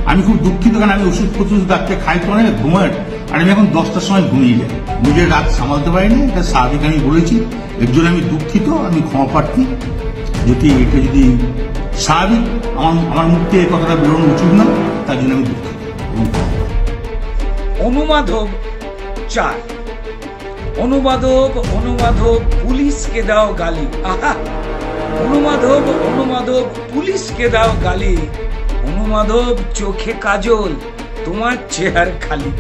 আমি খুব দুঃখিত, কারণ আমি ওষুধপত্র রাত্রে খাই তো অনেক ঘুমায়, আর আমি এখন 10টার সময় ঘুমিয়ে যাই, নিজের রাত সামালতে পারিনি। এটা স্বাভাবিক, আমি বলেছি, এর জন্য আমি দুঃখিত, আমি ক্ষমা প্রার্থী। যদি এটা যদি স্বাভাবিক আমার মুখ থেকে এই কথাটা বেরোনো উচিত না, তার জন্য আমি দুঃখিত। অনুমাধব 4। অনুমাধব পুলিশকে দাও গালি। আহা, অনুমাধব পুলিশকে দাও গালি। অনুমাধব চোখে কাজল, তোমার চেহারা খালি।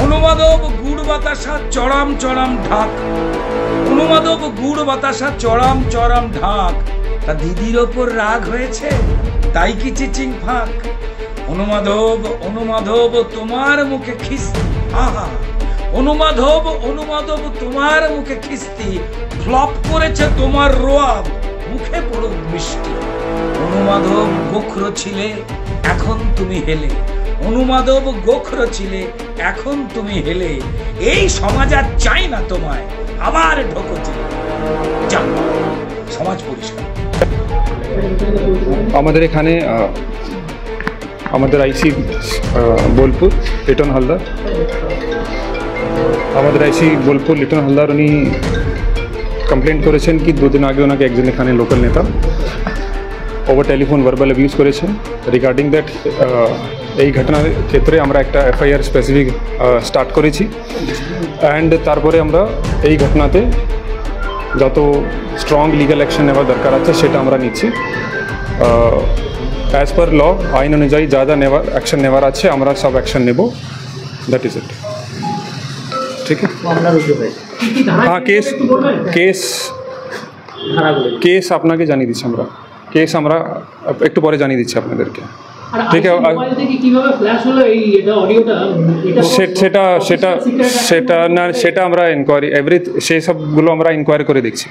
অনুমাধব গুড় বাতাসা চড়াম চড়াম ঢাক। অনুমাধব গুড় বাতাসা চড়াম চড়াম ঢাক। তা দিদির ওপর রাগ হয়েছে, তাই কি চিচিং ফাঁক। অনুমাধব তোমার মুখে খিস্তি। আহা, অনুমাধব তোমার মুখে খিস্তি। ফ্লপ করেছে তোমার রোয়াব, মুখে পড়ুক বৃষ্টি। অনুমাধব গোখরো ছিলে, এখন তুমি হেলে। অনুমাধব গোখরো ছিলে, এখন তুমি হেলে। এই সমাজ আর চাই না তোমায়, আবার ঢোকো জেলে। যাও, সমাজ পরিষ্কার। আমাদের এখানে আমাদের আইসি বোলপুর লিটন হালদার, উনি কমপ্লেন করেছেন কি 2 দিন আগে ওনাকে একজন এখানে লোকাল নেতা ওভার টেলিফোন ভার্বাল অ্যাবিউজ করেছেন। রিগার্ডিং দ্যাট এই ঘটনার ক্ষেত্রে আমরা একটা এফআইআর স্পেসিফিক স্টার্ট করেছি, অ্যান্ড তারপরে আমরা এই ঘটনাতে যত স্ট্রং লিগ্যাল অ্যাকশন নেওয়ার দরকার আছে সেটা আমরা নিচ্ছি। অ্যাজ পার ল, আইন অনুযায়ী যা যা অ্যাকশন নেওয়ার আছে আমরা সব অ্যাকশন নেব। That is it. ঠিক আছে, হ্যাঁ, কেস আপনাকে জানিয়ে দিচ্ছি আমরা। কেস আমরা একটু পরে জানিয়ে দিচ্ছি আপনাদেরকে। ঠিক আছে, সেটা আমরা ইনকোয়ারি সেই সবগুলো আমরা ইনকোয়ারি করে দেখছি।